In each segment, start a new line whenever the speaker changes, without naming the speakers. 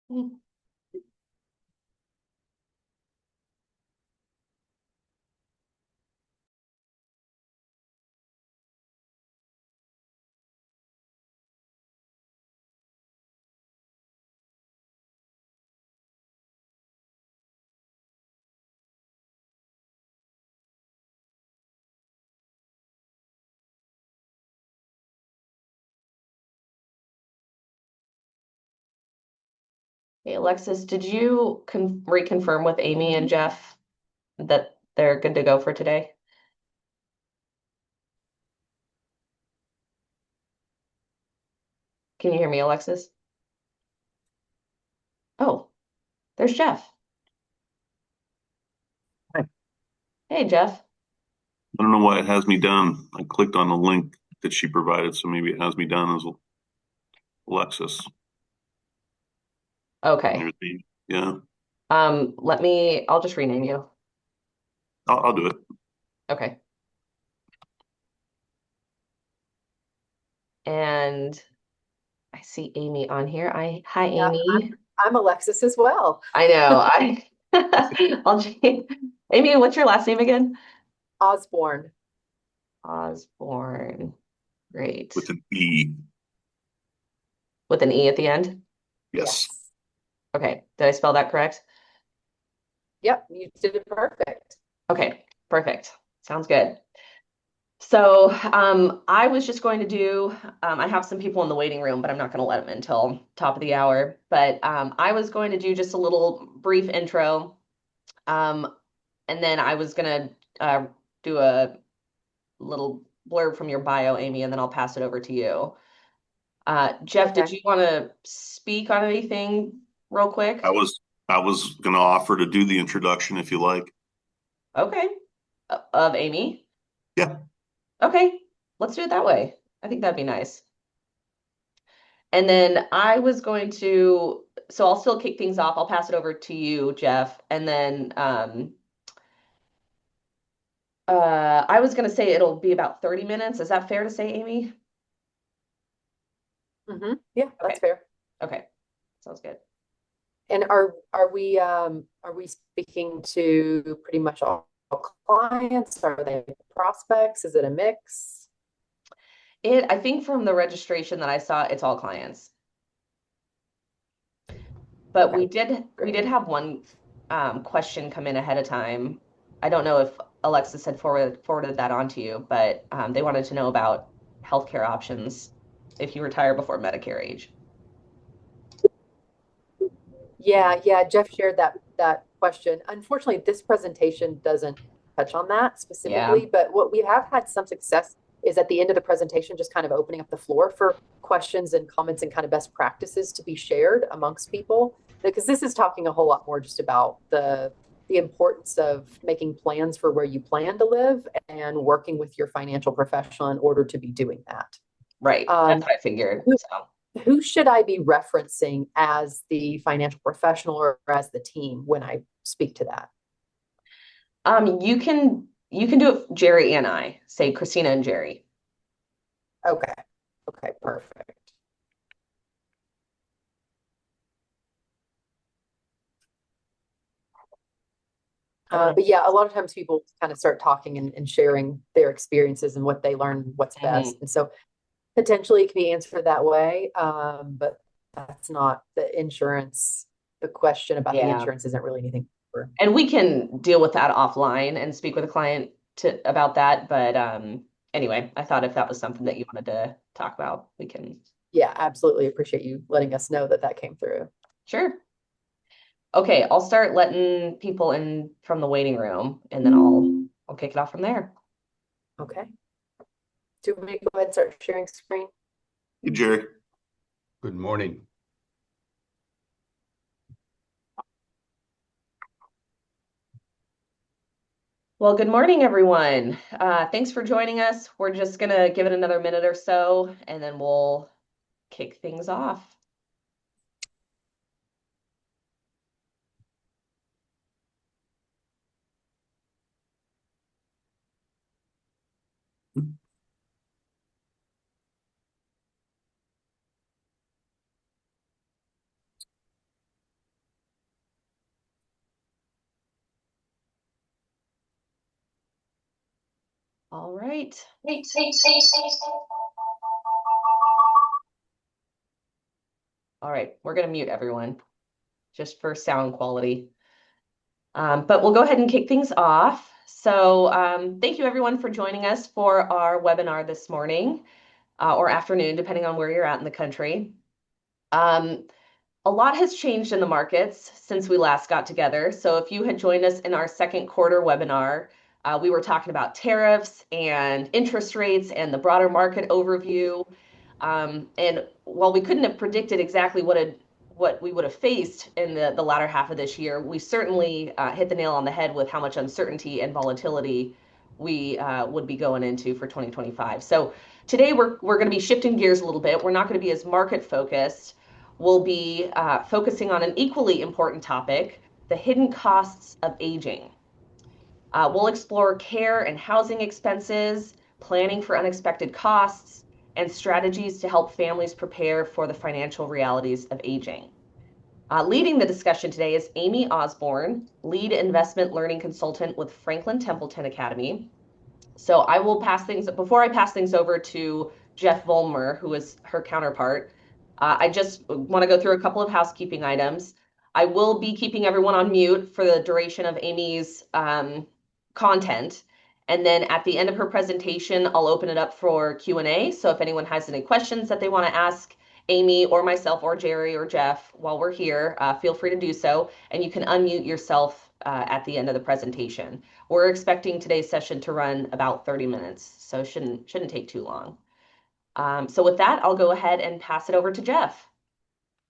Hey, Alexis, did you reconfirm with Amy and Jeff that they're good to go for today? Can you hear me, Alexis? Oh, there's Jeff.
I
Hey, Jeff.
don't know why it has me down. I clicked on the link that she provided, so maybe it has me down as Alexis.
Okay.
There's the, yeah,
I'll just rename you.
I'll do it.
Okay. And I see Amy on here. Hi,
Yeah,
Amy.
I'm Alexis as well.
I know. I'll change. Amy, what's your last name again?
Osborne.
Osborne. Great.
With an E.
With an E at the end?
Yes.
Yes.
Okay. Did I spell that correct?
Yep, you did it perfect.
Okay. Perfect. Sounds good. So I was just going to do, I have some people in the waiting room, but I'm not going to let them in until top of the hour. But I was going to do just a little brief intro. Um, and then I was going to do a little blurb from your bio, Amy, and then I'll pass it over to you. Jeff, did
Okay.
you want to speak on anything real
I
quick?
was I was gonna offer to do the introduction if you like.
Okay. Of Amy?
Yeah.
Okay. Let's do it that way. I think that'd be nice. And then I was going to, so I'll still kick things off. I'll pass it over to you, Jeff. And then I was going to say it'll be about 30 minutes. Is that fair to say, Amy?
Yeah,
Okay.
that's fair.
Okay. Sounds good.
And are we speaking to pretty much all clients? Are they prospects? Is it a mix?
I think from the registration that I saw, it's all clients. But
Okay,
we
great.
did have one question come in ahead of time. I don't know if Alexis had forwarded that on to you, but they wanted to know about healthcare options if you retire before Medicare age.
Yeah, Jeff shared that question. Unfortunately, this presentation doesn't touch on that
Yeah,
specifically, but what we have had some success is at the end of the presentation, just kind of opening up the floor for questions and comments and kind of best practices to be shared amongst people. Because this is talking a whole lot more just about the importance of making plans for where you plan to live and working with your financial professional in order to be doing that.
right. That's
Um,
what I figured.
who,
So,
who should I be referencing as the financial professional or as the team when I speak to that?
you can do it, Jerry and I, say Christina and Jerry.
Okay. Okay, perfect.
I don't
But yeah, a lot of times people kind of start talking and sharing their experiences and what they learn, what's
know.
best. And so potentially it can be answered that way. But that's not the insurance. The question about the
Yeah.
insurance isn't really anything for.
And we can deal with that offline and speak with a client about that. But anyway, I thought if that was something that you wanted to talk about, we can.
Yeah, absolutely appreciate you letting us know that that came through.
Sure. Okay, I'll start letting people in from the waiting room and then I'll kick it off from there.
Okay. Do we go ahead and start sharing screen?
Hey, Jerry.
Good morning.
Well, good morning, everyone. Thanks for joining us. We're just gonna give it another minute or so and then we'll kick things off. All right. All right, we're going to mute everyone just for sound quality. But we'll go ahead and kick things off. So thank you everyone for joining us for our webinar this morning or afternoon, depending on where you're at in the country. A lot has changed in the markets since we last got together. So if you had joined us in our second quarter webinar, we were talking about tariffs and interest rates and the broader market overview. And while we couldn't have predicted exactly what we would have faced in the latter half of this year, we certainly hit the nail on the head with how much uncertainty and volatility we would be going into for 2025. So today we're going to be shifting gears a little bit. We're not going to be as market focused. We'll be focusing on an equally important topic, the hidden costs of aging. We'll explore care and housing expenses, planning for unexpected costs, and strategies to help families prepare for the financial realities of aging. Leading the discussion today is Amy Osborne, Lead Investment Learning Consultant with Franklin Templeton Academy. So I will before I pass things over to Jeff Vollmer, who is her counterpart, I just want to go through a couple of housekeeping items. I will be keeping everyone on mute for the duration of Amy's content. And then at the end of her presentation, I'll open it up for Q&A. So if anyone has any questions that they want to ask Amy or myself or Jerry or Jeff while we're here, feel free to do so. And you can unmute yourself at the end of the presentation. We're expecting today's session to run about 30 minutes, so shouldn't take too long. So with that, I'll go ahead and pass it over to Jeff.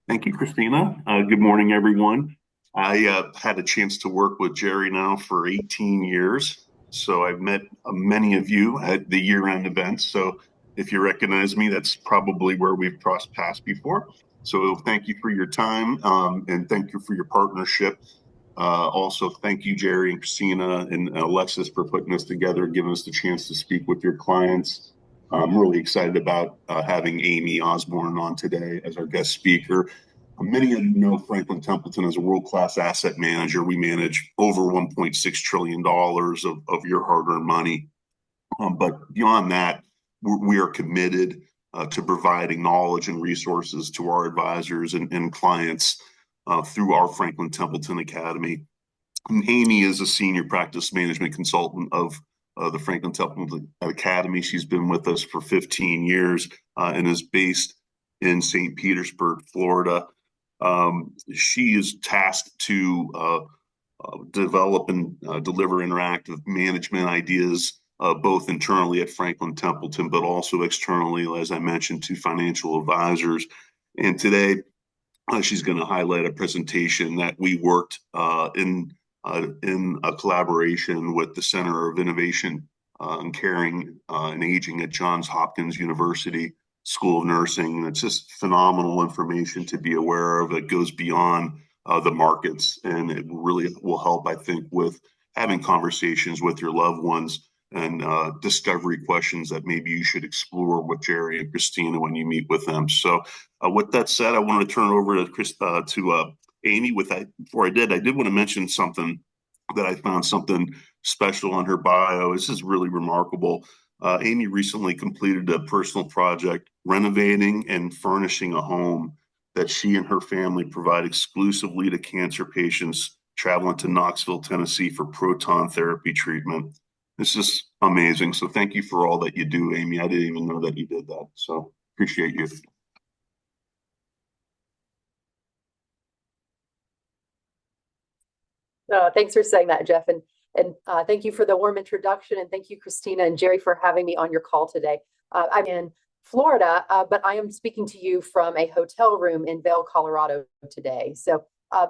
Thank you, Christina. Good morning, everyone. I had a chance to work with Jerry now for 18 years. So I've met many of you at the year-end events. So if you recognize me, that's probably where we've crossed paths before. So thank you for your time and thank you for your partnership. Also, thank you, Jerry and Christina and Alexis, for putting this together, giving us the chance to speak with your clients. I'm really excited about having Amy Osborne on today as our guest speaker. Many of you know Franklin Templeton as a world-class asset manager. We manage over $1.6 trillion of your hard-earned money. But beyond that, we are committed to providing knowledge and resources to our advisors and clients through our Franklin Templeton Academy. And Amy is a senior practice management consultant of the Franklin Templeton Academy. She's been with us for 15 years and is based in St. Petersburg, Florida. She is tasked to develop and deliver interactive management ideas, both internally at Franklin Templeton, but also externally, as I mentioned, to financial advisors. And today, she's going to highlight a presentation that we worked in a collaboration with the Center of Innovation and Caring and Aging at Johns Hopkins University School of Nursing. And it's just phenomenal information to be aware of. It goes beyond the markets, and it really will help, I think, with having conversations with your loved ones and discovery questions that maybe you should explore with Jerry and Christina when you meet with them. So with that said, I want to turn it over to Amy. Before I did want to mention something that I found something special on her bio. This is really remarkable. Amy recently completed a personal project renovating and furnishing a home that she and her family provide exclusively to cancer patients traveling to Knoxville, Tennessee for proton therapy treatment. This is amazing. So thank you for all that you do, Amy. I didn't even know that you did that. So appreciate you.
Thanks for saying that, Jeff. And thank you for the warm introduction. And thank you, Christina and Jerry, for having me on your call today. I'm in Florida, but I am speaking to you from a hotel room in Vail, Colorado today. So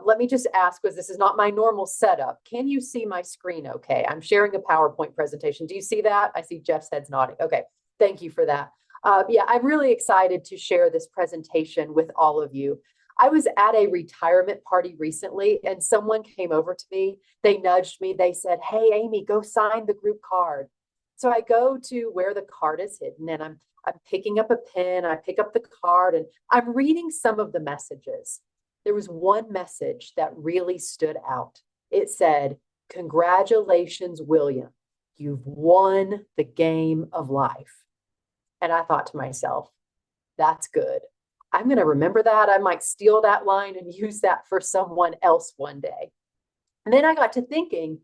let me just ask, because this is not my normal setup, can you see my screen okay? I'm sharing a PowerPoint presentation. Do you see that? I see Jeff's head's nodding. Okay, thank you for that. Yeah, I'm really excited to share this presentation with all of you. I was at a retirement party recently and someone came over to me. They nudged me. They said, "Hey, Amy, go sign the group card." So I go to where the card is hidden and I'm picking up a pen. I pick up the card and I'm reading some of the messages. There was one message that really stood out. It said, "Congratulations, William. You've won the game of life. And I thought to myself, that's good. I'm going to remember that. I might steal that line and use that for someone else one day. And then I got to thinking,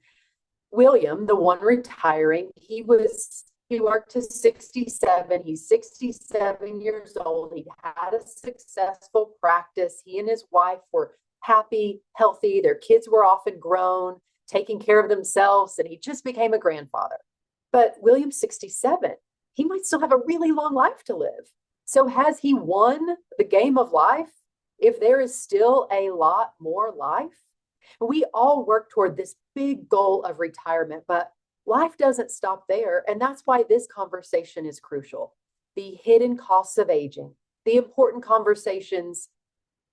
William, the one retiring, he worked to 67. He's 67 years old. He had a successful practice. He and his wife were happy, healthy. Their kids were often grown, taking care of themselves, and he just became a grandfather. But William's 67. He might still have a really long life to live. So has he won the game of life if there is still a lot more life? We all work toward this big goal of retirement, but life doesn't stop there. And that's why this conversation is crucial. The hidden costs of aging, the important conversations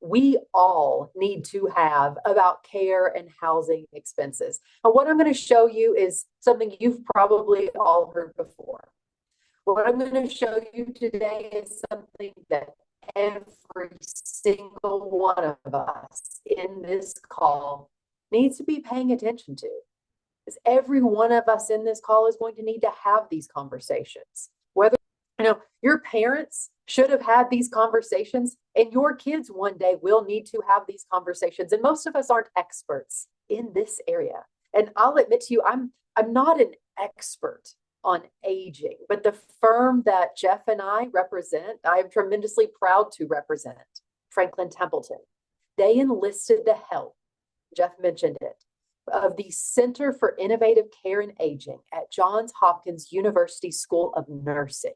we all need to have about care and housing expenses. And what I'm going to show you is something you've probably all heard before. What I'm going to show you today is something that every single one of us in this call needs to be paying attention to. Because every one of us in this call is going to need to have these conversations. Whether, your parents should have had these conversations, and your kids one day will need to have these conversations. And most of us aren't experts in this area. And I'll admit to you, I'm not an expert on aging, but the firm that Jeff and I represent, I'm tremendously proud to represent, Franklin Templeton. They enlisted the help, Jeff mentioned it, of the Center for Innovative Care and Aging at Johns Hopkins University School of Nursing.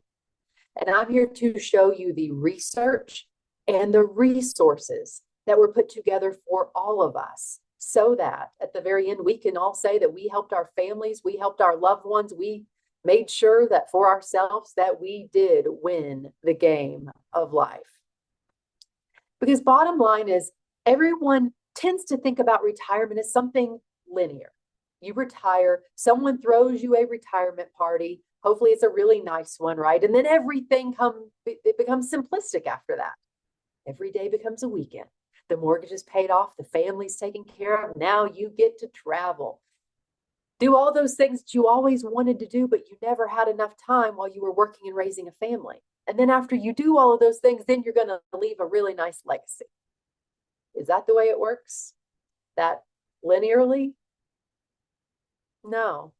And I'm here to show you the research and the resources that were put together for all of us, so that at the very end, we can all say that we helped our families, we helped our loved ones, we made sure that for ourselves that we did win the game of life. Because bottom line is, everyone tends to think about retirement as something linear. You retire, someone throws you a retirement party. Hopefully it's a really nice one, right? And then everything becomes simplistic after that. Every day becomes a weekend. The mortgage is paid off, the family's taken care of. Now you get to travel. Do all those things that you always wanted to do, but you never had enough time while you were working and raising a family. And then after you do all of those things, then you're going to leave a really nice legacy. Is that the way it works? That linearly? No,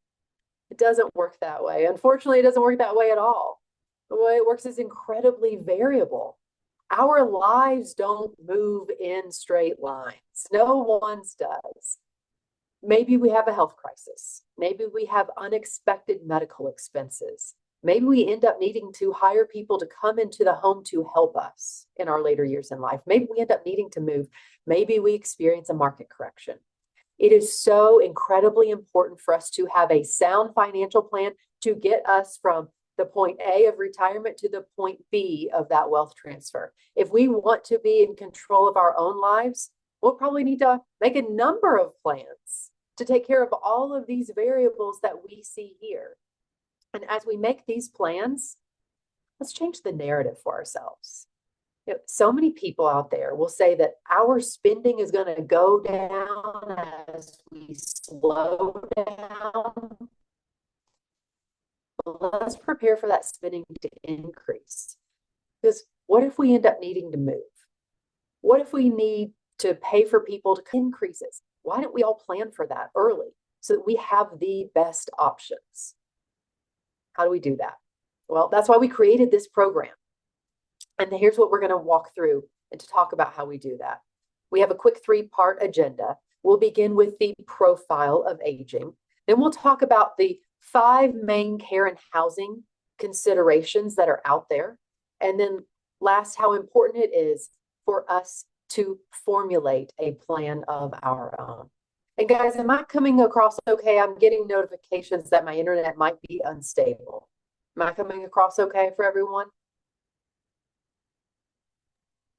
it doesn't work that way. Unfortunately, it doesn't work that way at all. The way it works is incredibly variable. Our lives don't move in straight lines. No one's does. Maybe we have a health crisis. Maybe we have unexpected medical expenses. Maybe we end up needing to hire people to come into the home to help us in our later years in life. Maybe we end up needing to move. Maybe we experience a market correction. It is so incredibly important for us to have a sound financial plan to get us from the point A of retirement to the point B of that wealth transfer. If we want to be in control of our own lives, we'll probably need to make a number of plans to take care of all of these variables that we see here. And as we make these plans, let's change the narrative for ourselves. So many people out there will say that our spending is going to go down as we slow down. But let's prepare for that spending to increase. Because what if we end up needing to move? What if we need to pay for people to increases? Why don't we all plan for that early so that we have the best options? How do we do that? Well, that's why we created this program. And here's what we're going to walk through and to talk about how we do that. We have a quick 3-part agenda. We'll begin with the profile of aging. Then we'll talk about the 5 main care and housing considerations that are out there. And then last, how important it is for us to formulate a plan of our own. And guys, am I coming across okay? I'm getting notifications that my internet might be unstable. Am I coming across okay for everyone?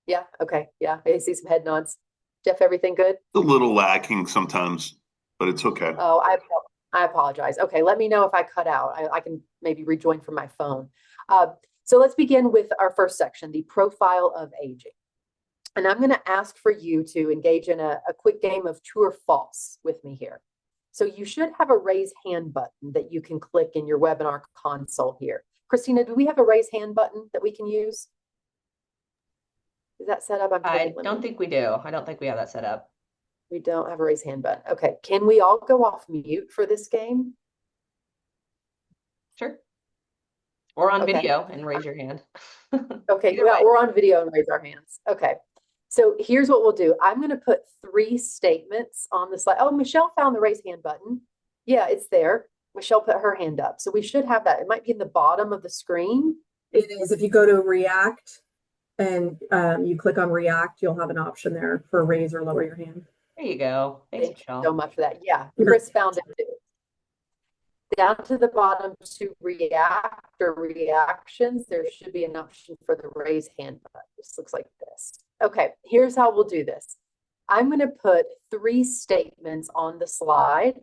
Yeah, okay, yeah, I see some head nods. Jeff, everything good?
It's a little lacking sometimes, but it's okay.
Oh, I apologize. Okay, let me know if I cut out. I can maybe rejoin from my phone. So let's begin with our first section, the profile of aging. And I'm going to ask for you to engage in a quick game of true or false with me here. So you should have a raise hand button that you can click in your webinar console here. Christina, do we have a raise hand button that we can use? Is that set up? I'm
I
totally
don't think we do. I don't think we have that set up.
We don't have a raise hand button. Okay, can we all go off mute for this game?
Sure. Or on
Okay.
video and raise your hand.
Okay,
Either
yeah,
way.
we're on video and raise our hands. Okay, so here's what we'll do. I'm going to put 3 statements on the slide. Oh, Michelle found the raise hand button. Yeah, it's there. Michelle put her hand up. So we should have that. It might be in the bottom of the screen.
It is. If you go to React and you click on React, you'll have an option there for raise or lower your hand.
There you go. Thanks,
Thank you
Michelle.
so much for that. Yeah, Chris found it too. Down to the bottom to react or reactions, there should be an option for the raise hand button. This looks like this. Okay, here's how we'll do this. I'm going to put 3 statements on the slide,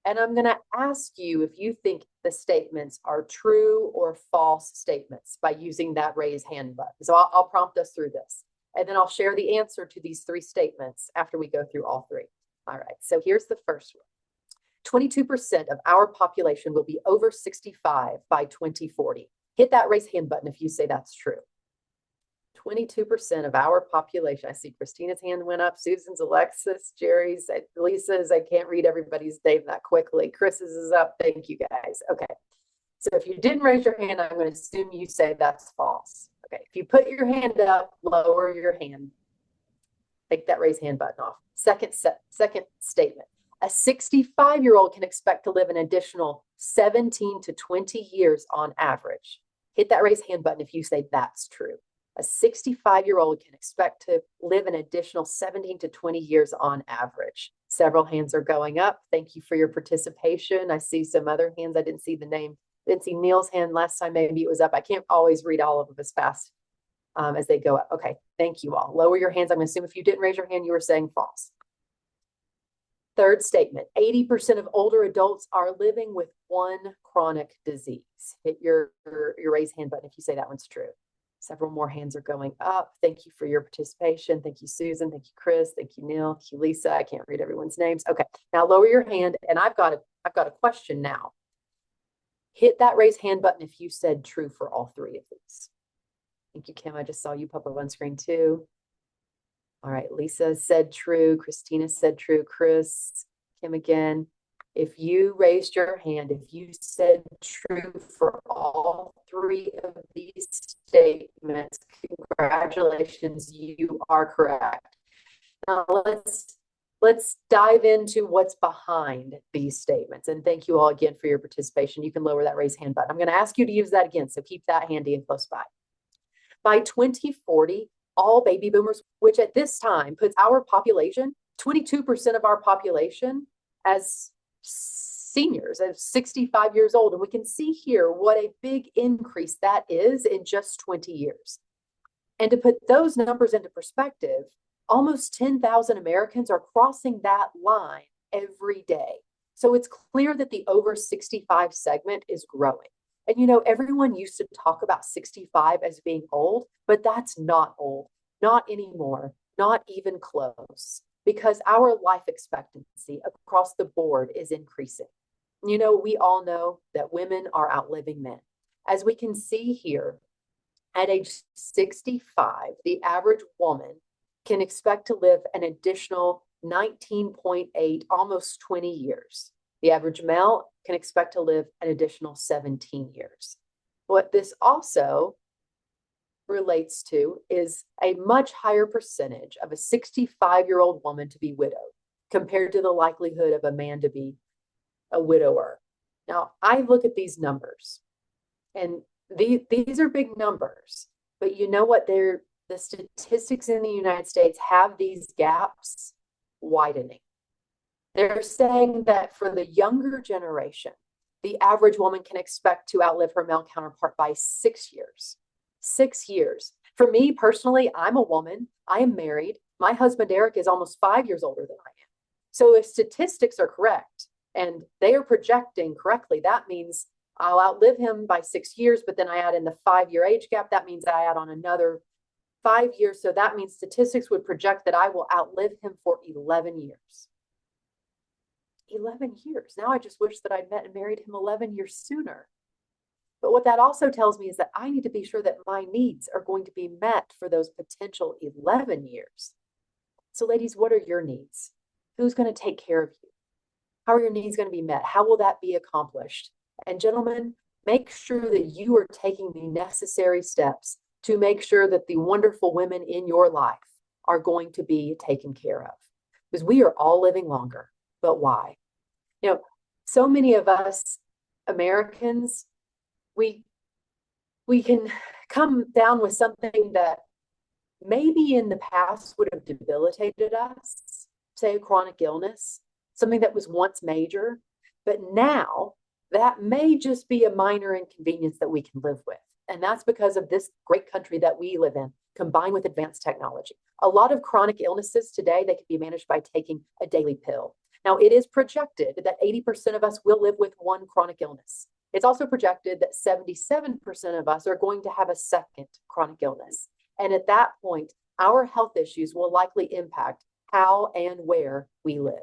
and I'm going to ask you if you think the statements are true or false statements by using that raise hand button. So I'll prompt us through this, and then I'll share the answer to these 3 statements after we go through all 3. All right, so here's the first one. 22% of our population will be over 65 by 2040. Hit that raise hand button if you say that's true. 22% of our population. I see Christina's hand went up, Susan's, Alexis, Jerry's, Lisa's. I can't read everybody's name that quickly. Chris's is up. Thank you guys. Okay. So if you didn't raise your hand, I'm going to assume you say that's false. Okay. If you put your hand up, lower your hand. Take that raise hand button off. Second statement. A 65-year-old can expect to live an additional 17 to 20 years on average. Hit that raise hand button if you say that's true. A 65-year-old can expect to live an additional 17 to 20 years on average. Several hands are going up. Thank you for your participation. I see some other hands. I didn't see the name. Didn't see Neil's hand last time. Maybe it was up. I can't always read all of them as fast as they go up. Okay, thank you all. Lower your hands. I'm going to assume if you didn't raise your hand, you were saying false. Third statement, 80% of older adults are living with one chronic disease. Hit your raise hand button if you say that one's true. Several more hands are going up. Thank you for your participation. Thank you, Susan. Thank you, Chris. Thank you, Neil. Thank you, Lisa. I can't read everyone's names. Okay, now lower your hand, and I've got a question now. Hit that raise hand button if you said true for all 3 of these. Thank you, Kim. I just saw you pop up on screen too. All right, Lisa said true. Christina said true. Chris, Kim again. If you raised your hand, if you said true for all 3 of these statements, congratulations, you are correct. Now let's dive into what's behind these statements. And thank you all again for your participation. You can lower that raise hand button. I'm going to ask you to use that again, so keep that handy and close by. By 2040, all baby boomers, which at this time puts our population, 22% of our population, as seniors, as 65 years old. And we can see here what a big increase that is in just 20 years. And to put those numbers into perspective, almost 10,000 Americans are crossing that line every day. So it's clear that the over 65 segment is growing. And you know, everyone used to talk about 65 as being old, but that's not old, not anymore, not even close, because our life expectancy across the board is increasing. You know, we all know that women are outliving men. As we can see here, at age 65, the average woman can expect to live an additional 19.8, almost 20 years. The average male can expect to live an additional 17 years. What this also relates to is a much higher percentage of a 65-year-old woman to be widowed compared to the likelihood of a man to be a widower. Now, I look at these numbers, and these are big numbers, but you know what? The statistics in the United States have these gaps widening. They're saying that for the younger generation, the average woman can expect to outlive her male counterpart by 6 years. 6 years. For me personally, I'm a woman. I am married. My husband, Eric, is almost 5 years older than I am. So if statistics are correct and they are projecting correctly, that means I'll outlive him by 6 years, but then I add in the 5-year age gap. That means I add on another 5 years. So that means statistics would project that I will outlive him for 11 years. 11 years. Now I just wish that I'd met and married him 11 years sooner. But what that also tells me is that I need to be sure that my needs are going to be met for those potential 11 years. So ladies, what are your needs? Who's going to take care of you? How are your needs going to be met? How will that be accomplished? And gentlemen, make sure that you are taking the necessary steps to make sure that the wonderful women in your life are going to be taken care of. Because we are all living longer, but why? You know, so many of us Americans, we can come down with something that maybe in the past would have debilitated us, say a chronic illness, something that was once major, but now that may just be a minor inconvenience that we can live with. And that's because of this great country that we live in, combined with advanced technology. A lot of chronic illnesses today, they can be managed by taking a daily pill. Now, it is projected that 80% of us will live with one chronic illness. It's also projected that 77% of us are going to have a second chronic illness. And at that point, our health issues will likely impact how and where we live.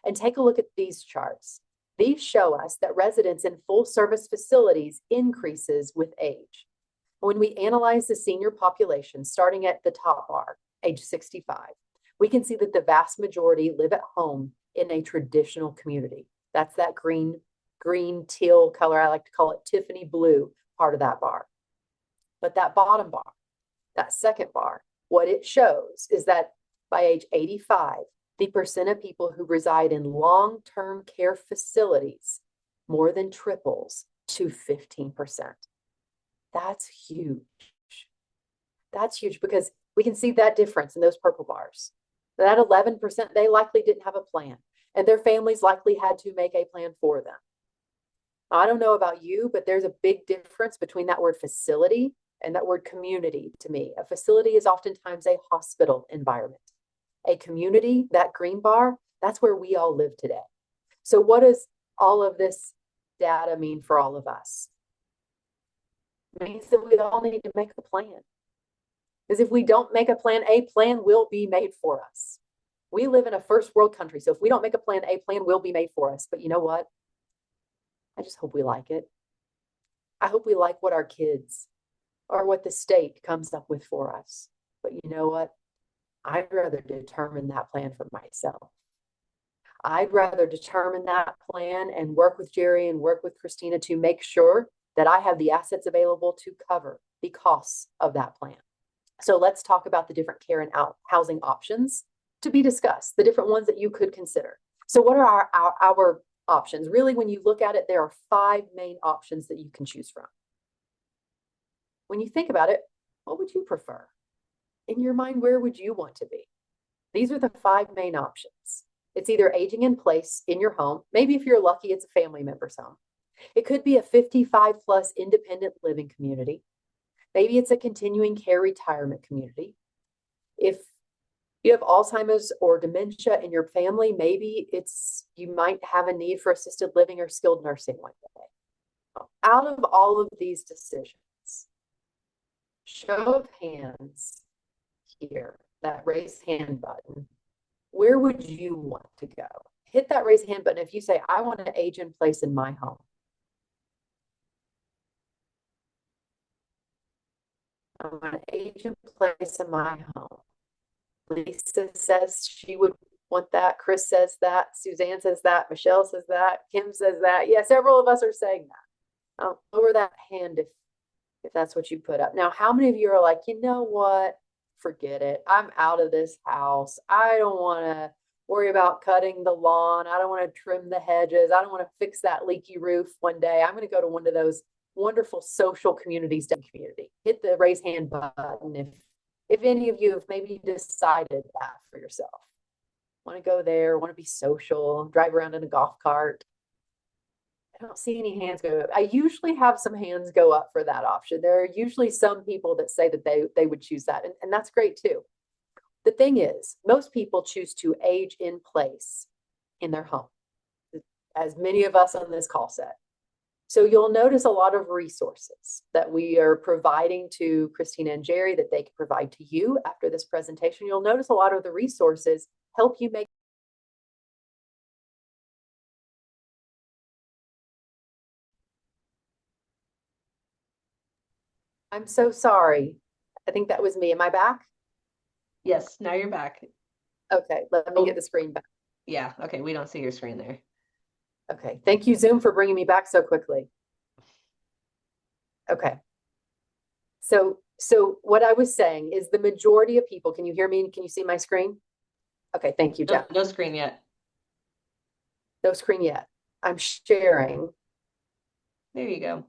And take a look at these charts. These show us that residents in full service facilities increases with age. When we analyze the senior population, starting at the top bar, age 65, we can see that the vast majority live at home in a traditional community. That's that green teal color. I like to call it Tiffany blue part of that bar. But that bottom bar, that second bar, what it shows is that by age 85, the percent of people who reside in long-term care facilities more than triples to 15%. That's huge. That's huge because we can see that difference in those purple bars. That 11%, they likely didn't have a plan, and their families likely had to make a plan for them. I don't know about you, but there's a big difference between that word facility and that word community to me. A facility is oftentimes a hospital environment. A community, that green bar, that's where we all live today. So what does all of this data mean for all of us? It means that we all need to make a plan. Because if we don't make a plan will be made for us. We live in a first world country, so if we don't make a plan will be made for us. But you know what? I just hope we like it. I hope we like what our kids or what the state comes up with for us. But you know what? I'd rather determine that plan for myself. I'd rather determine that plan and work with Jerry and work with Christina to make sure that I have the assets available to cover the costs of that plan. So let's talk about the different care and housing options to be discussed, the different ones that you could consider. So what are our options? Really, when you look at it, there are 5 main options that you can choose from. When you think about it, what would you prefer? In your mind, where would you want to be? These are the 5 main options. It's either aging in place in your home. Maybe if you're lucky, it's a family member's home. It could be a 55 plus independent living community. Maybe it's a continuing care retirement community. If you have Alzheimer's or dementia in your family, maybe you might have a need for assisted living or skilled nursing one day. Out of all of these decisions, show of hands here, that raise hand button, where would you want to go? Hit that raise hand button if you say, I want to age in place in my home. I want to age in place in my home. Lisa says she would want that. Chris says that. Suzanne says that. Michelle says that. Kim says that. Yeah, several of us are saying that. Lower that hand if that's what you put up. Now, how many of you are like, you know what? Forget it. I'm out of this house. I don't want to worry about cutting the lawn. I don't want to trim the hedges. I don't want to fix that leaky roof one day. I'm going to go to one of those wonderful social communities. Hit the raise hand button if any of you have maybe decided that for yourself. Want to go there, want to be social, drive around in a golf cart. I don't see any hands go up. I usually have some hands go up for that option. There are usually some people that say that they would choose that, and that's great too. The thing is, most people choose to age in place in their home, as many of us on this call said. So you'll notice a lot of resources that we are providing to Christina and Jerry that they can provide to you after this presentation. You'll notice a lot of the resources help you make I'm so sorry. I think that was me. Am I back?
Yes, now you're back.
Okay, let me
Oh,
get the screen back.
yeah. Okay, we don't see your screen there.
Okay, thank you, Zoom, for bringing me back so quickly. Okay. So what I was saying is the majority of people, can you hear me? Can you see my screen? Okay, thank you,
No,
Jeff.
no screen yet.
No screen yet. I'm sharing.
There you go.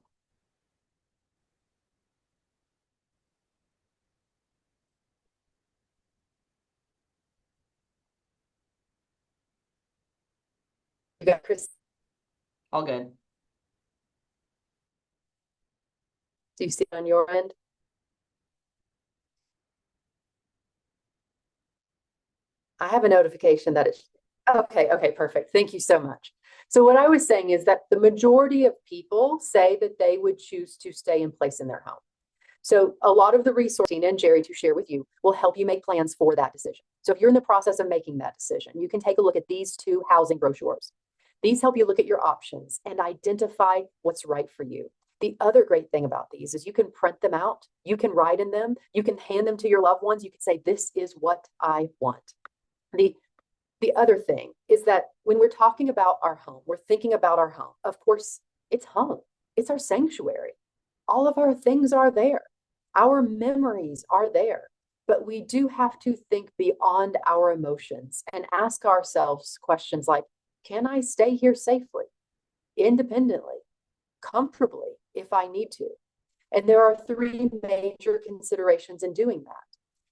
You got Chris.
All good.
Do you see it on your end? I have a notification that it's okay. Okay, perfect. Thank you so much. So what I was saying is that the majority of people say that they would choose to stay in place in their home. So a lot of the resources Tina and Jerry to share with you will help you make plans for that decision. So if you're in the process of making that decision, you can take a look at these two housing brochures. These help you look at your options and identify what's right for you. The other great thing about these is you can print them out, you can write in them, you can hand them to your loved ones, you can say, this is what I want. The other thing is that when we're talking about our home, we're thinking about our home. Of course, it's home. It's our sanctuary. All of our things are there. Our memories are there. But we do have to think beyond our emotions and ask ourselves questions like, can I stay here safely, independently, comfortably if I need to? And there are three major considerations in doing that.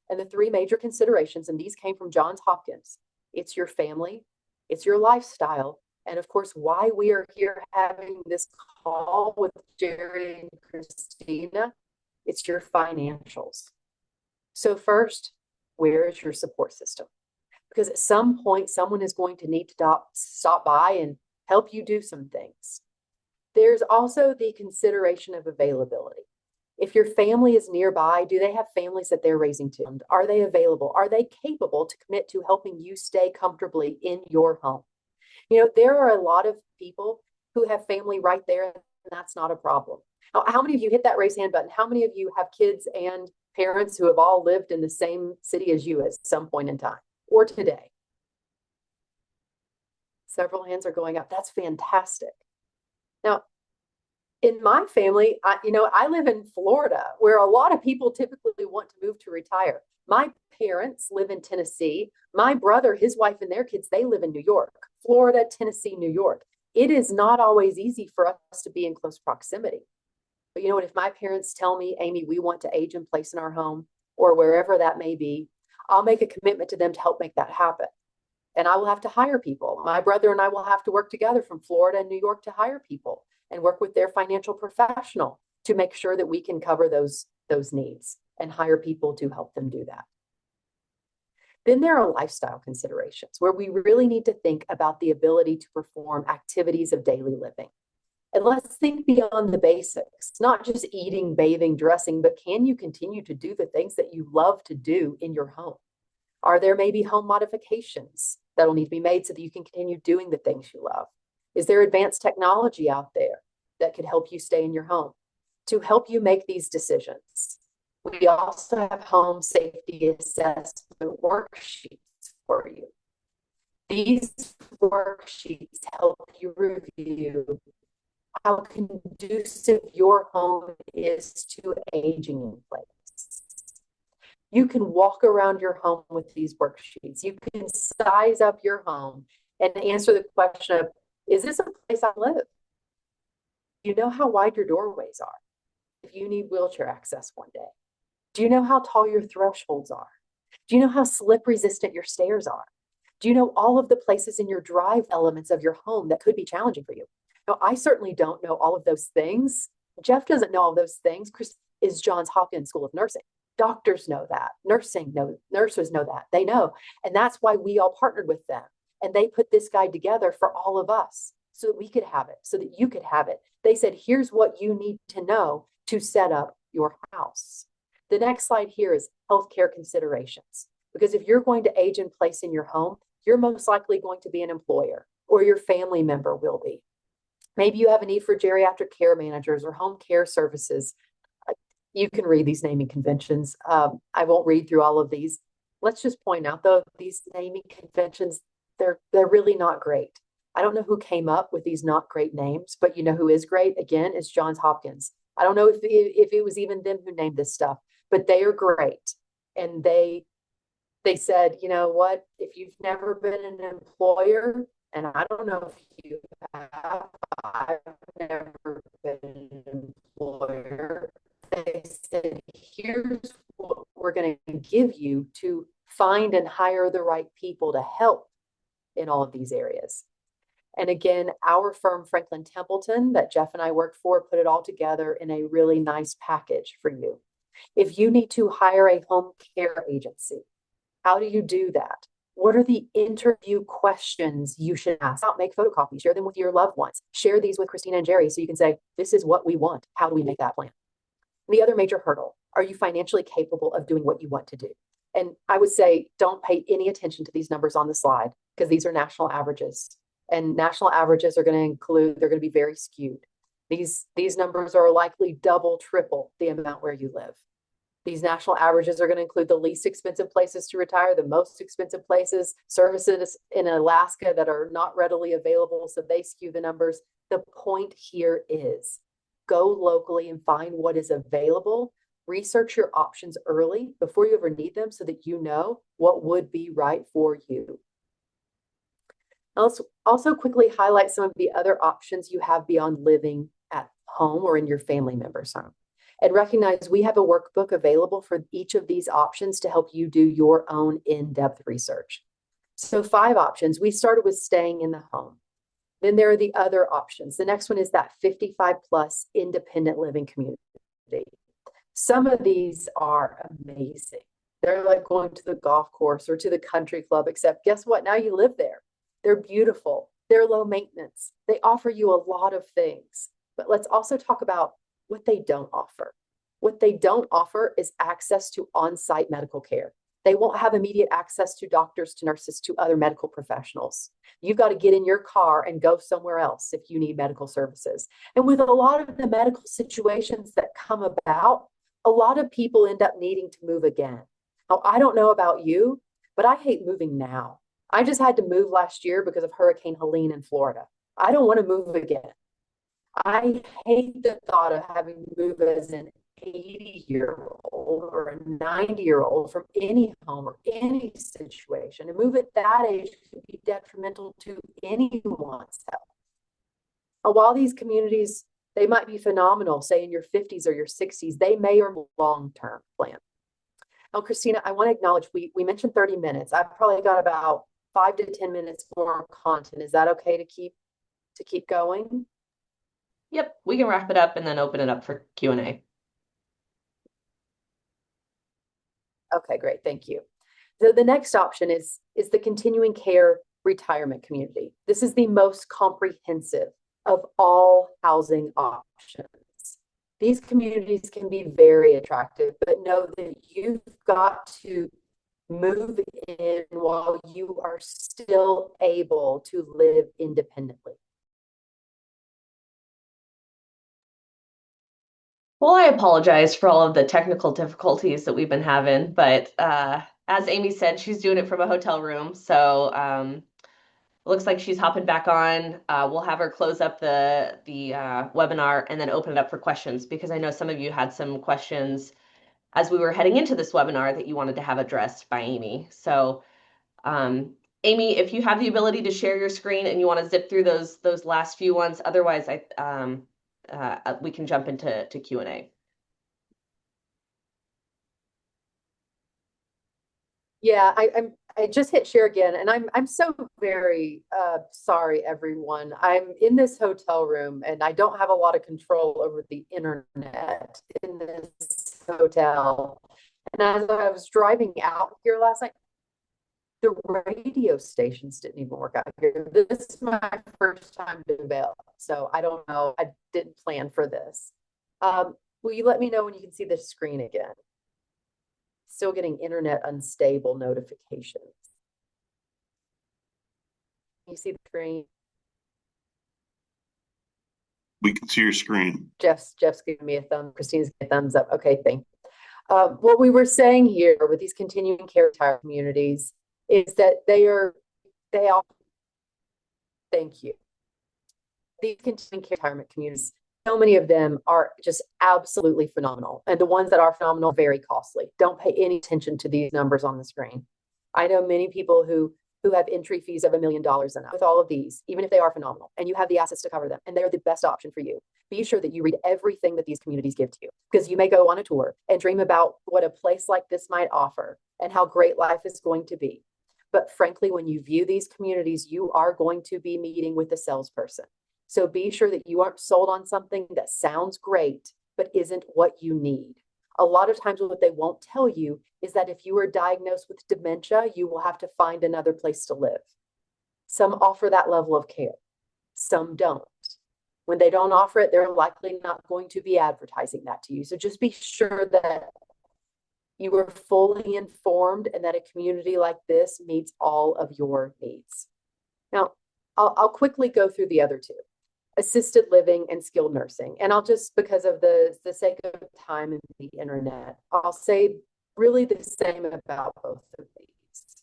And the three major considerations, and these came from Johns Hopkins, it's your family, it's your lifestyle, and of course, why we are here having this call with Jerry and Christina, it's your financials. So first, where is your support system? Because at some point, someone is going to need to stop by and help you do some things. There's also the consideration of availability. If your family is nearby, do they have families that they're raising to? Are they available? Are they capable to commit to helping you stay comfortably in your home? You know, there are a lot of people who have family right there, and that's not a problem. How many of you hit that raise hand button? How many of you have kids and parents who have all lived in the same city as you at some point in time or today? Several hands are going up. That's fantastic. Now, in my family, I live in Florida, where a lot of people typically want to move to retire. My parents live in Tennessee. My brother, his wife, and their kids, they live in New York, Florida, Tennessee, New York. It is not always easy for us to be in close proximity. But you know what? If my parents tell me, Amy, we want to age in place in our home or wherever that may be, I'll make a commitment to them to help make that happen. And I will have to hire people. My brother and I will have to work together from Florida and New York to hire people and work with their financial professional to make sure that we can cover those needs and hire people to help them do that. Then there are lifestyle considerations where we really need to think about the ability to perform activities of daily living. And let's think beyond the basics, not just eating, bathing, dressing, but can you continue to do the things that you love to do in your home? Are there maybe home modifications that'll need to be made so that you can continue doing the things you love? Is there advanced technology out there that could help you stay in your home to help you make these decisions? We also have home safety assessment worksheets for you. These worksheets help you review how conducive your home is to aging in place. You can walk around your home with these worksheets. You can size up your home and answer the question of, is this a place I live? Do you know how wide your doorways are? If you need wheelchair access one day. Do you know how tall your thresholds are? Do you know how slip resistant your stairs are? Do you know all of the places in your drive elements of your home that could be challenging for you? Now, I certainly don't know all of those things. Jeff doesn't know all those things. Chris is Johns Hopkins School of Nursing. Doctors know that. Nurses know that. They know. And that's why we all partnered with them. And they put this guide together for all of us so that we could have it, so that you could have it. They said, here's what you need to know to set up your house. The next slide here is healthcare considerations. Because if you're going to age in place in your home, you're most likely going to be an employer or your family member will be. Maybe you have a need for geriatric care managers or home care services. You can read these naming conventions. I won't read through all of these. Let's just point out though, these naming conventions, they're really not great. I don't know who came up with these not great names, but you know who is great? Again, is Johns Hopkins. I don't know if it was even them who named this stuff, but they are great. And they said, you know what, if you've never been an employer, and I don't know if you have, I've never been an employer. They said, here's what we're going to give you to find and hire the right people to help in all of these areas. And again, our firm, Franklin Templeton, that Jeff and I worked for, put it all together in a really nice package for you. If you need to hire a home care agency, how do you do that? What are the interview questions you should ask? Make photocopies, share them with your loved ones. Share these with Christina and Jerry so you can say, this is what we want. How do we make that plan? The other major hurdle, are you financially capable of doing what you want to do? And I would say, don't pay any attention to these numbers on the slide because these are national averages. And national averages are going to include, they're going to be very skewed. These numbers are likely double, triple the amount where you live. These national averages are going to include the least expensive places to retire, the most expensive places, services in Alaska that are not readily available, so they skew the numbers. The point here is go locally and find what is available. Research your options early before you ever need them so that you know what would be right for you. Now let's also quickly highlight some of the other options you have beyond living at home or in your family member's home. And recognize we have a workbook available for each of these options to help you do your own in-depth research. So 5 options. We started with staying in the home. Then there are the other options. The next one is that 55 plus independent living community. Some of these are amazing. They're like going to the golf course or to the country club, except guess what? Now you live there. They're beautiful. They're low maintenance. They offer you a lot of things. But let's also talk about what they don't offer. What they don't offer is access to on-site medical care. They won't have immediate access to doctors, to nurses, to other medical professionals. You've got to get in your car and go somewhere else if you need medical services. And with a lot of the medical situations that come about, a lot of people end up needing to move again. Now, I don't know about you, but I hate moving now. I just had to move last year because of Hurricane Helene in Florida. I don't want to move again. I hate the thought of having to move as an 80-year-old or a 90-year-old from any home or any situation. And move at that age could be detrimental to anyone's health. And while these communities, they might be phenomenal, say in your 50s or your 60s, they may or long-term plan. Now, Christina, I want to acknowledge we mentioned 30 minutes. I've probably got about 5 to 10 minutes more content. Is that okay to keep going?
Yep, we can wrap it up and then open it up for Q&A.
Okay, great. Thank you. The next option is the continuing care retirement community. This is the most comprehensive of all housing options. These communities can be very attractive, but know that you've got to move in while you are still able to live independently.
Well, I apologize for all of the technical difficulties that we've been having, but as Amy said, she's doing it from a hotel room. So it looks like she's hopping back on. We'll have her close up the webinar and then open it up for questions because I know some of you had some questions as we were heading into this webinar that you wanted to have addressed by Amy. So Amy, if you have the ability to share your screen and you want to zip through those last few ones, otherwise we can jump into Q&A.
Yeah, I just hit share again, and I'm so very sorry, everyone. I'm in this hotel room, and I don't have a lot of control over the internet in this hotel. And as I was driving out here last night, the radio stations didn't even work out here. This is my first time to Vail, so I don't know. I didn't plan for this. Will you let me know when you can see the screen again? Still getting internet unstable notifications. You see the screen?
We can see your screen.
Jeff's giving me a thumb. Christina's giving a thumbs up. Okay, thank you. What we were saying here with these continuing care retirement communities is that they all, thank you. These continuing care retirement communities, so many of them are just absolutely phenomenal. And the ones that are phenomenal, very costly. Don't pay any attention to these numbers on the screen. I know many people who have entry fees of $1 million and up. With all of these, even if they are phenomenal and you have the assets to cover them and they're the best option for you, be sure that you read everything that these communities give to you, because you may go on a tour and dream about what a place like this might offer and how great life is going to be. But frankly, when you view these communities, you are going to be meeting with a salesperson. So be sure that you aren't sold on something that sounds great, but isn't what you need. A lot of times what they won't tell you is that if you are diagnosed with dementia, you will have to find another place to live. Some offer that level of care, some don't. When they don't offer it, they're likely not going to be advertising that to you. So just be sure that you are fully informed and that a community like this meets all of your needs. Now, I'll quickly go through the other two: assisted living and skilled nursing. And I'll just, because of the sake of time and the internet, I'll say really the same about both of these.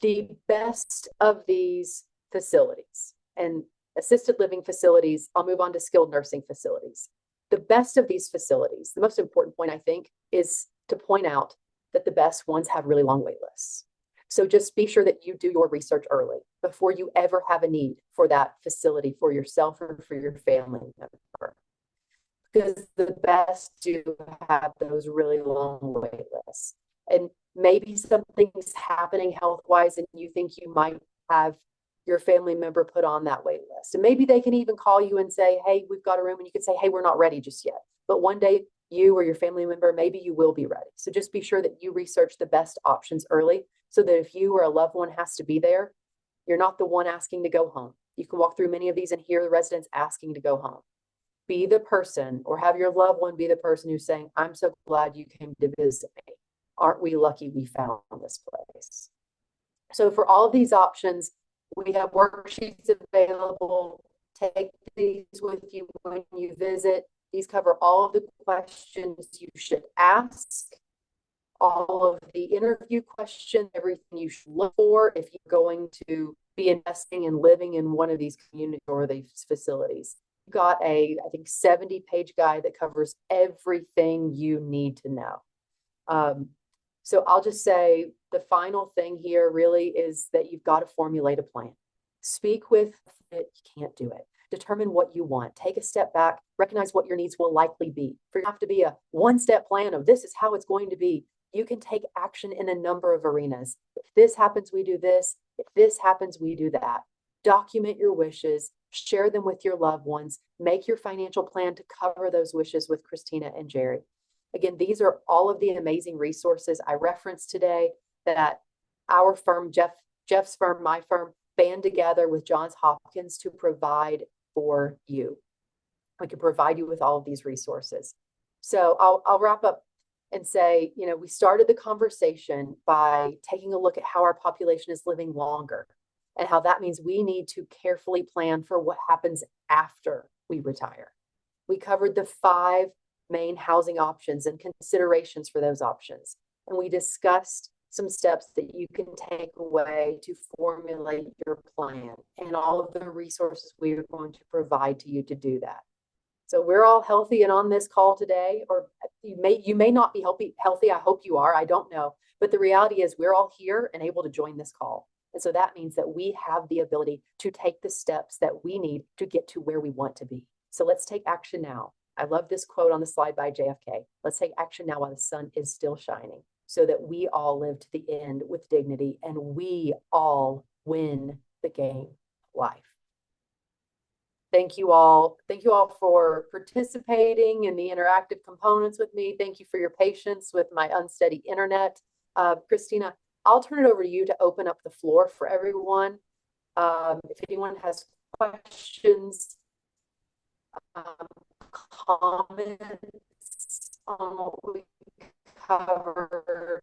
The best of these facilities, and assisted living facilities, I'll move on to skilled nursing facilities. The best of these facilities, the most important point, I think, is to point out that the best ones have really long wait lists. So just be sure that you do your research early before you ever have a need for that facility for yourself or for your family member, because the best do have those really long wait lists. And maybe something's happening health-wise and you think you might have your family member put on that wait list. And maybe they can even call you and say, hey, we've got a room, and you can say, hey, we're not ready just yet. But one day you or your family member, maybe you will be ready. So just be sure that you research the best options early, so that if you or a loved one has to be there, you're not the one asking to go home. You can walk through many of these and hear the residents asking to go home. Be the person, or have your loved one be the person who's saying, I'm so glad you came to visit me. Aren't we lucky we found this place? So for all of these options, we have worksheets available. Take these with you when you visit. These cover all of the questions you should ask, all of the interview questions, everything you should look for if you're going to be investing and living in one of these communities or these facilities. You've got I think, 70-page guide that covers everything you need to know. So I'll just say the final thing here really is that you've got to formulate a plan. Speak with it, you can't do it. Determine what you want. Take a step back, recognize what your needs will likely be. For you have to be a one-step plan of this is how it's going to be. You can take action in a number of arenas. If this happens, we do this. If this happens, we do that. Document your wishes, share them with your loved ones, make your financial plan to cover those wishes with Christina and Jerry. Again, these are all of the amazing resources I referenced today that our firm, Jeff's firm, my firm, band together with Johns Hopkins to provide for you. We can provide you with all of these resources. So I'll wrap up and say, we started the conversation by taking a look at how our population is living longer and how that means we need to carefully plan for what happens after we retire. We covered the 5 main housing options and considerations for those options. And we discussed some steps that you can take away to formulate your plan and all of the resources we are going to provide to you to do that. So we're all healthy and on this call today, or you may not be healthy. I hope you are. I don't know. But the reality is we're all here and able to join this call. And so that means that we have the ability to take the steps that we need to get to where we want to be. So let's take action now. I love this quote on the slide by JFK. Let's take action now while the sun is still shining, so that we all live to the end with dignity and we all win the game of life. Thank you all. Thank you all for participating in the interactive components with me. Thank you for your patience with my unsteady internet. Christina, I'll turn it over to you to open up the floor for everyone. If anyone has questions, comments on what we covered,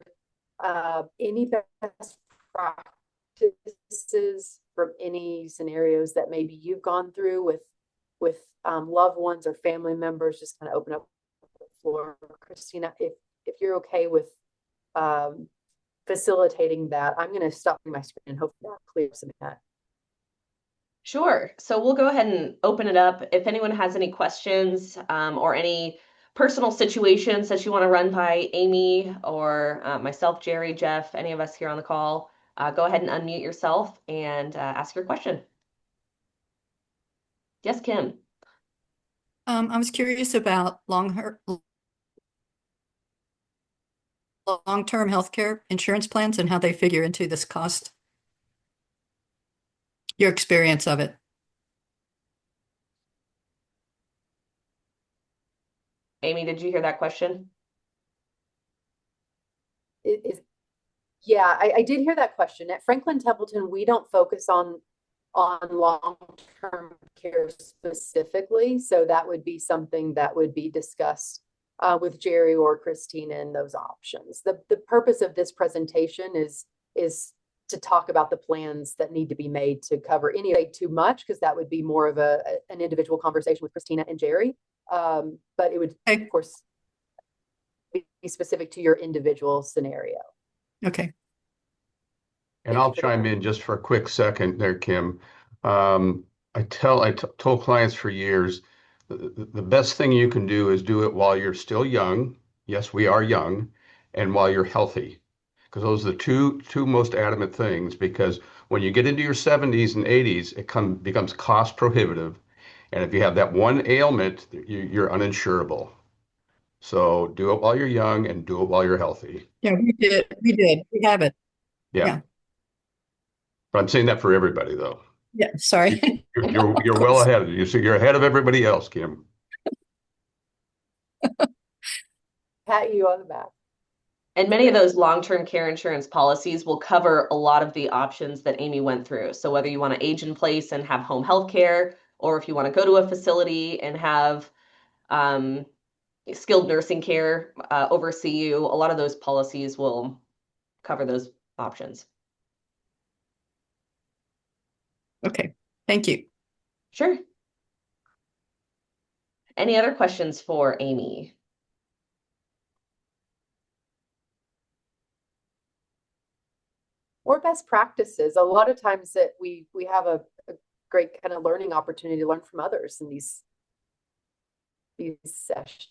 any best practices from any scenarios that maybe you've gone through with with loved ones or family members, just kind of open up the floor. Christina, if you're okay with facilitating that, I'm going to stop my screen and hopefully that clears that.
Sure. So we'll go ahead and open it up. If anyone has any questions or any personal situations that you want to run by Amy or myself, Jerry, Jeff, any of us here on the call, go ahead and unmute yourself and ask your question. Yes, Kim.
I was curious about long-term healthcare insurance plans and how they figure into this cost. Your experience of it.
Amy, did you hear that question?
Yeah, I did hear that question. At Franklin Templeton, we don't focus on long-term care specifically. So that would be something that would be discussed with Jerry or Christina and those options. The purpose of this presentation is to talk about the plans that need to be made to cover any too much, because that would be more of an individual conversation with Christina and Jerry. But it would, of course, be specific to your individual scenario.
Okay.
And I'll chime in just for a quick second there, Kim. I told clients for years, the best thing you can do is do it while you're still young. Yes, we are young, and while you're healthy, because those are the two most adamant things. Because when you get into your 70s and 80s, it becomes cost prohibitive, and if you have that one ailment, you're uninsurable. So do it while you're young and do it while you're healthy.
Yeah, we did. We have it.
Yeah. But I'm saying that for everybody, though.
Yeah, sorry.
You're well ahead of you. So you're ahead of everybody else, Kim.
Pat you on the back.
And many of those long-term care insurance policies will cover a lot of the options that Amy went through. So whether you want to age in place and have home health care, or if you want to go to a facility and have skilled nursing care oversee you, a lot of those policies will cover those options.
Okay, thank you.
Sure. Any other questions for Amy?
Or best practices. A lot of times that we have a great kind of learning opportunity to learn from others in these sessions.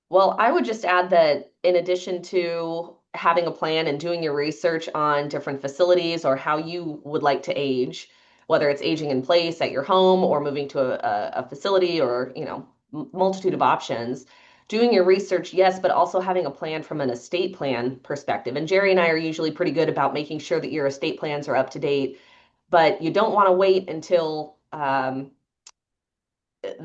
Well, I would just add that in addition to having a plan and doing your research on different facilities or how you would like to age, whether it's aging in place at your home or moving to a facility or, multitude of options, doing your research, yes, but also having a plan from an estate plan perspective. And Jerry and I are usually pretty good about making sure that your estate plans are up to date, but you don't want to wait until the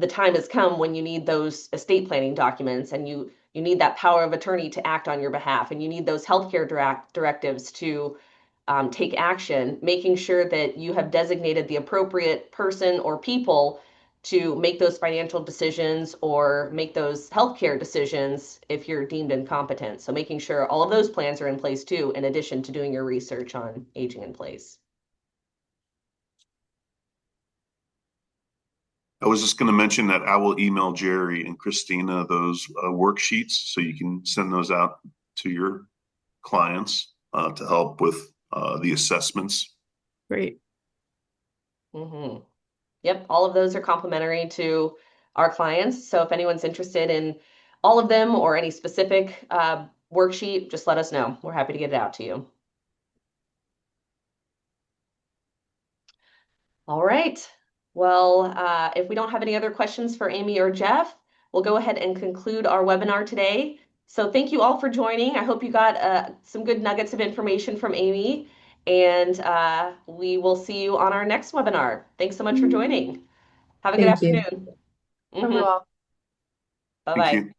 time has come when you need those estate planning documents and you need that power of attorney to act on your behalf, and you need those healthcare directives to take action, making sure that you have designated the appropriate person or people to make those financial decisions or make those healthcare decisions if you're deemed incompetent. So making sure all of those plans are in place too, in addition to doing your research on aging in place.
I was just going to mention that I will email Jerry and Christina those worksheets so you can send those out to your clients to help with the assessments.
Great.
Mm-hmm. Yep, all of those are complimentary to our clients. So if anyone's interested in all of them or any specific worksheet, just let us know. We're happy to get it out to you. All right. Well, if we don't have any other questions for Amy or Jeff, we'll go ahead and conclude our webinar today. So thank you all for joining. I hope you got some good nuggets of information from Amy, and we will see you on our next webinar. Thanks so much for joining. Have a good
Thank you.
afternoon. Mm-hmm.
Well.
Bye-bye.
Thank you.